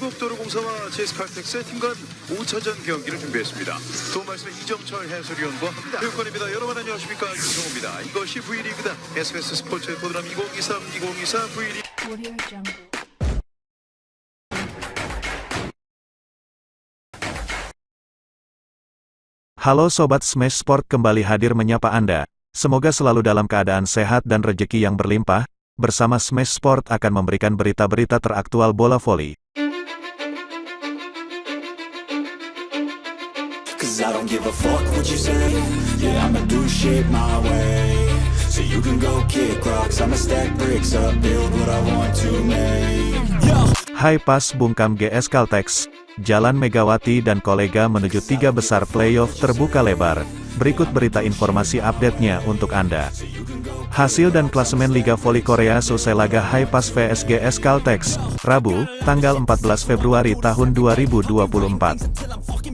한국도로공사와 제스칼텍스의 팀 간 5차전 경기를 준비했습니다. 도움 말씀은 이정철 해설위원과 교육관입니다. 여러분 안녕하십니까, 유성호입니다. 이것이 V리그다. SBS 스포츠의 포드람 2023 V리그. Audio Jungle. Halo Sobat Smash Sport, kembali hadir menyapa Anda. Semoga selalu dalam keadaan sehat dan rezeki yang berlimpah. Bersama Smash Sport akan memberikan berita-berita teraktual bola voli. Cause I don't give a fuck what you say. Yeah, I'ma do shit my way. So you can go kick rocks, I'ma stack bricks up, build what I want to make. Yo! Hai pas bungkam GS Caltex, Jalan Megawati dan kolega menuju 3 besar playoff terbuka lebar. Berikut berita informasi update-nya untuk Anda. Hasil dan klasemen Liga Voli Korea selesai laga Hai Pas vs GS Caltex, Rabu, tanggal 14 Februari tahun 2024.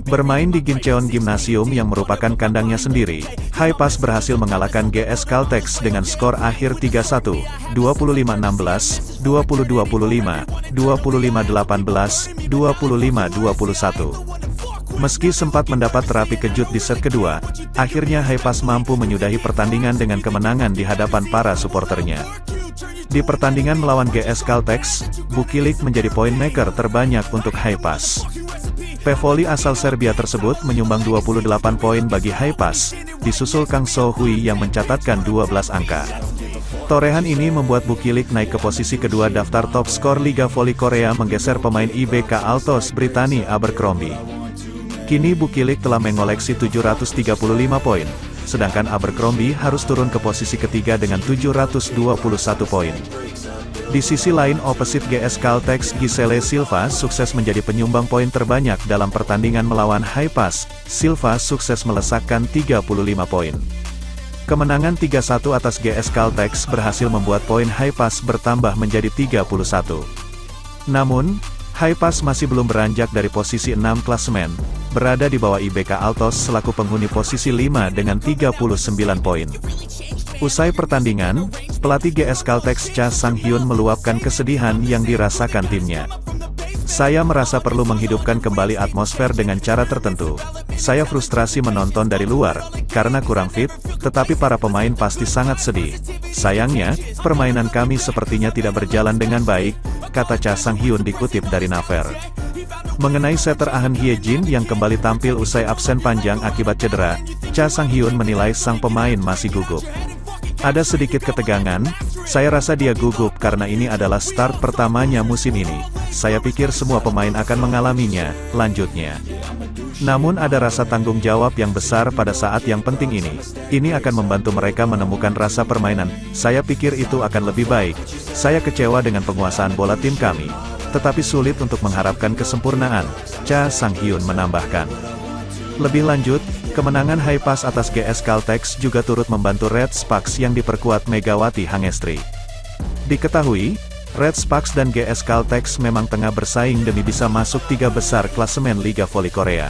Bermain di Gimcheon Gymnasium yang merupakan kandangnya sendiri, Hai Pas berhasil mengalahkan GS Caltex dengan skor akhir 3-1, 25-16, 20-25, 25-18, 25-21. Meski sempat mendapat terapi kejut di set kedua, akhirnya Hai Pas mampu menyudahi pertandingan dengan kemenangan di hadapan para suporternya. Di pertandingan melawan GS Caltex, Bukilik menjadi poin maker terbanyak untuk Hai Pas. Pevoli asal Serbia tersebut menyumbang 28 poin bagi Hai Pas, disusul Kang So Hui yang mencatatkan 12 angka. Torehan ini membuat Bukilik naik ke posisi kedua daftar top skor Liga Voli Korea, menggeser pemain IBK Altos Brittany Abercrombie. Kini Bukilik telah mengoleksi 735 poin, sedangkan Abercrombie harus turun ke posisi ketiga dengan 721 poin. Di sisi lain, opposite GS Caltex Gisele Silva sukses menjadi penyumbang poin terbanyak dalam pertandingan melawan Hai Pas. Silva sukses melesakkan 35 poin. Kemenangan 3-1 atas GS Caltex berhasil membuat poin Hai Pas bertambah menjadi 31. Namun, Hai Pas masih belum beranjak dari posisi 6 klasemen, berada di bawah IBK Altos selaku penghuni posisi 5 dengan 39 poin. Usai pertandingan, pelatih GS Caltex Cha Sang-hyun meluapkan kesedihan yang dirasakan timnya. Saya merasa perlu menghidupkan kembali atmosfer dengan cara tertentu. Saya frustrasi menonton dari luar, karena kurang fit, tetapi para pemain pasti sangat sedih. Sayangnya, permainan kami sepertinya tidak berjalan dengan baik, kata Cha Sang-hyun dikutip dari Naver. Mengenai setter Ahn Hye-jin yang kembali tampil usai absen panjang akibat cedera, Cha Sang-hyun menilai sang pemain masih gugup. Ada sedikit ketegangan, saya rasa dia gugup karena ini adalah start pertamanya musim ini. Saya pikir semua pemain akan mengalaminya, lanjutnya. Namun ada rasa tanggung jawab yang besar pada saat yang penting ini. Ini akan membantu mereka menemukan rasa permainan. Saya pikir itu akan lebih baik. Saya kecewa dengan penguasaan bola tim kami, tetapi sulit untuk mengharapkan kesempurnaan, Cha Sang-hyun menambahkan. Lebih lanjut, kemenangan Hai Pas atas GS Caltex juga turut membantu Red Sparks yang diperkuat Megawati Hangestri. Diketahui, Red Sparks dan GS Caltex memang tengah bersaing demi bisa masuk 3 besar klasemen Liga Voli Korea.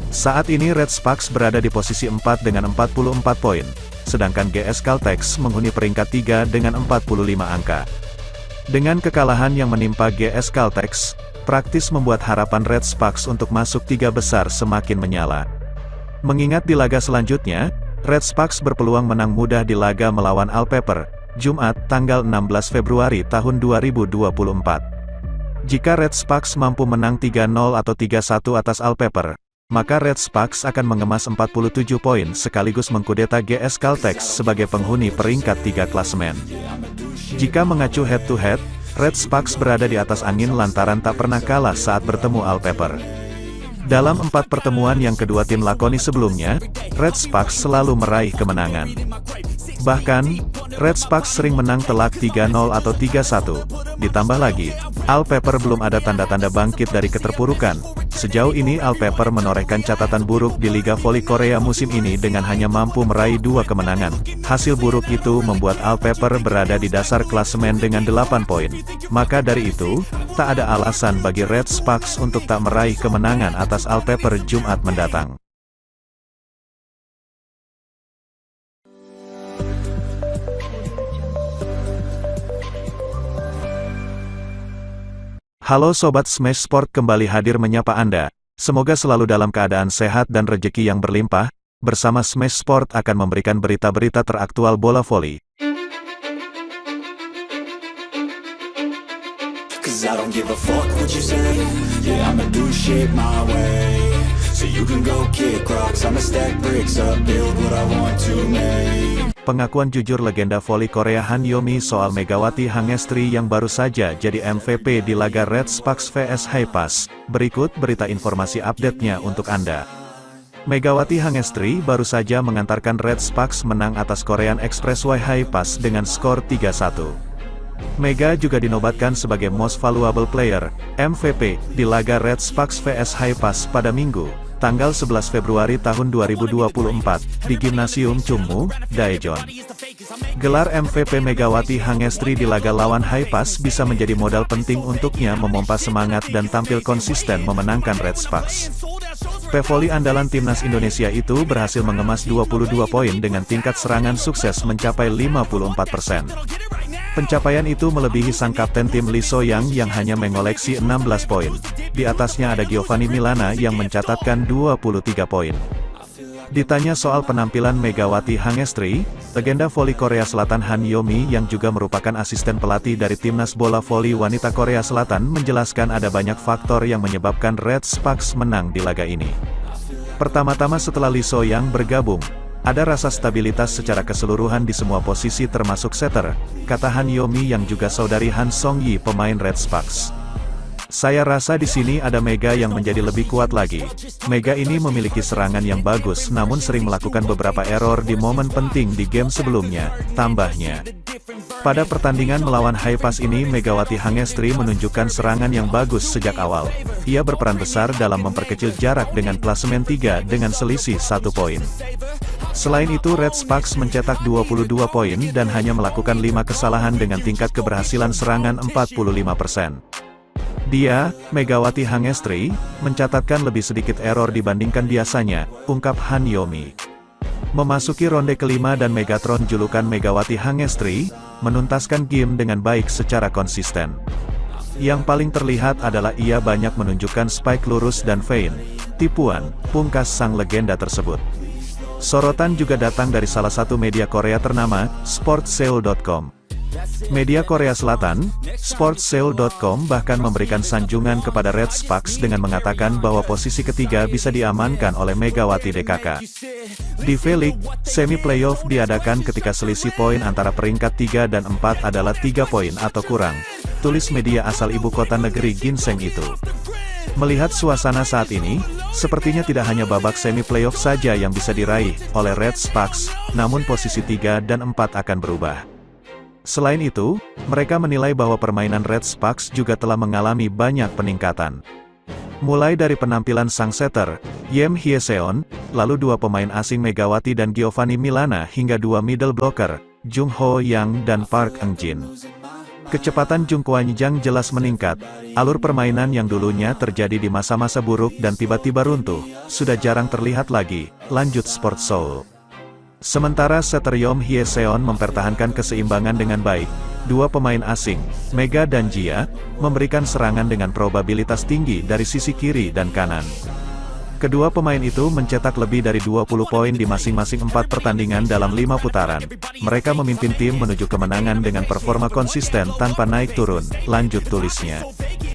Saat ini Red Sparks berada di posisi 4 dengan 44 poin, sedangkan GS Caltex menghuni peringkat 3 dengan 45 angka. Dengan kekalahan yang menimpa GS Caltex, praktis membuat harapan Red Sparks untuk masuk 3 besar semakin menyala. Mengingat di laga selanjutnya, Red Sparks berpeluang menang mudah di laga melawan Alpepper, Jumat, tanggal 16 Februari tahun 2024. Jika Red Sparks mampu menang 3-0 atau 3-1 atas Alpepper, maka Red Sparks akan mengemas 47 poin sekaligus mengkudeta GS Caltex sebagai penghuni peringkat 3 klasemen. Jika mengacu head-to-head, Red Sparks berada di atas angin lantaran tak pernah kalah saat bertemu Alpepper. Dalam 4 pertemuan yang kedua tim lakoni sebelumnya, Red Sparks selalu meraih kemenangan. Bahkan, Red Sparks sering menang telak 3-0 atau 3-1. Ditambah lagi, Alpepper belum ada tanda-tanda bangkit dari keterpurukan. Sejauh ini Alpepper menorehkan catatan buruk di Liga Voli Korea musim ini dengan hanya mampu meraih 2 kemenangan. Hasil buruk itu membuat Alpepper berada di dasar klasemen dengan 8 poin. Maka dari itu, tak ada alasan bagi Red Sparks untuk tak meraih kemenangan atas Alpepper Jumat mendatang. Halo Sobat Smash Sport, kembali hadir menyapa Anda. Semoga selalu dalam keadaan sehat dan rezeki yang berlimpah. Bersama Smash Sport akan memberikan berita-berita teraktual bola voli. Cause I don't give a fuck what you say. Yeah, I'ma do shit my way. So you can go kick rocks, I'ma stack bricks up, build what I want to make. Pengakuan jujur legenda voli Korea Han Yo-mi soal Megawati Hangestri yang baru saja jadi MVP di laga Red Sparks vs Haipas. Berikut berita informasi update-nya untuk Anda. Megawati Hangestri baru saja mengantarkan Red Sparks menang atas Korean Expressway Haipas dengan skor 3-1. Mega juga dinobatkan sebagai Most Valuable Player, MVP, di laga Red Sparks vs Haipas pada Minggu, tanggal 11 Februari tahun 2024, di Gimnasium Chungmu, Daejeon. Gelar MVP Megawati Hangestri di laga lawan Haipas bisa menjadi modal penting untuknya memompa semangat dan tampil konsisten memenangkan Red Sparks. Pevoli andalan timnas Indonesia itu berhasil mengemas 22 poin dengan tingkat serangan sukses mencapai 54%. Pencapaian itu melebihi sang kapten tim Lee So-young yang hanya mengoleksi 16 poin. Di atasnya ada Giovanni Milana yang mencatatkan 23 poin. Ditanya soal penampilan Megawati Hangestri, legenda voli Korea Selatan Han Yo-mi yang juga merupakan asisten pelatih dari timnas bola voli wanita Korea Selatan menjelaskan ada banyak faktor yang menyebabkan Red Sparks menang di laga ini. Pertama-tama setelah Lee So-young bergabung, ada rasa stabilitas secara keseluruhan di semua posisi termasuk setter, kata Han Yo-mi yang juga saudari Han Song-yi pemain Red Sparks. Saya rasa di sini ada Mega yang menjadi lebih kuat lagi. Mega ini memiliki serangan yang bagus namun sering melakukan beberapa error di momen penting di game sebelumnya, tambahnya. Pada pertandingan melawan Haipas ini Megawati Hangestri menunjukkan serangan yang bagus sejak awal. Ia berperan besar dalam memperkecil jarak dengan klasemen 3 dengan selisih 1 poin. Selain itu Red Sparks mencetak 22 poin dan hanya melakukan 5 kesalahan dengan tingkat keberhasilan serangan 45%. Dia, Megawati Hangestri, mencatatkan lebih sedikit error dibandingkan biasanya, ungkap Han Yo-mi. Memasuki ronde kelima dan Megatron julukan Megawati Hangestri, menuntaskan game dengan baik secara konsisten. Yang paling terlihat adalah ia banyak menunjukkan spike lurus dan feint, tipuan, pungkas sang legenda tersebut. Sorotan juga datang dari salah satu media Korea ternama, Sportseoul.com. Media Korea Selatan, Sportseoul.com bahkan memberikan sanjungan kepada Red Sparks dengan mengatakan bahwa posisi ketiga bisa diamankan oleh Megawati DKK. Di V-League, semi-playoff diadakan ketika selisih poin antara peringkat 3 dan 4 adalah 3 poin atau kurang, tulis media asal ibu kota negeri Ginseng itu. Melihat suasana saat ini, sepertinya tidak hanya babak semi-playoff saja yang bisa diraih oleh Red Sparks, namun posisi 3 dan 4 akan berubah. Selain itu, mereka menilai bahwa permainan Red Sparks juga telah mengalami banyak peningkatan. Mulai dari penampilan sang setter, Yem Hye-seon, lalu 2 pemain asing Megawati dan Giovanni Milana hingga 2 middle blocker, Jung Ho-yang dan Park Eung-jin. Kecepatan Jung Kwan-jang jelas meningkat, alur permainan yang dulunya terjadi di masa-masa buruk dan tiba-tiba runtuh, sudah jarang terlihat lagi, lanjut Sportseoul. Sementara setter Yem Hye-seon mempertahankan keseimbangan dengan baik. 2 pemain asing, Mega dan Jia, memberikan serangan dengan probabilitas tinggi dari sisi kiri dan kanan. Kedua pemain itu mencetak lebih dari 20 poin di masing-masing 4 pertandingan dalam 5 putaran. Mereka memimpin tim menuju kemenangan dengan performa konsisten tanpa naik turun, lanjut tulisnya.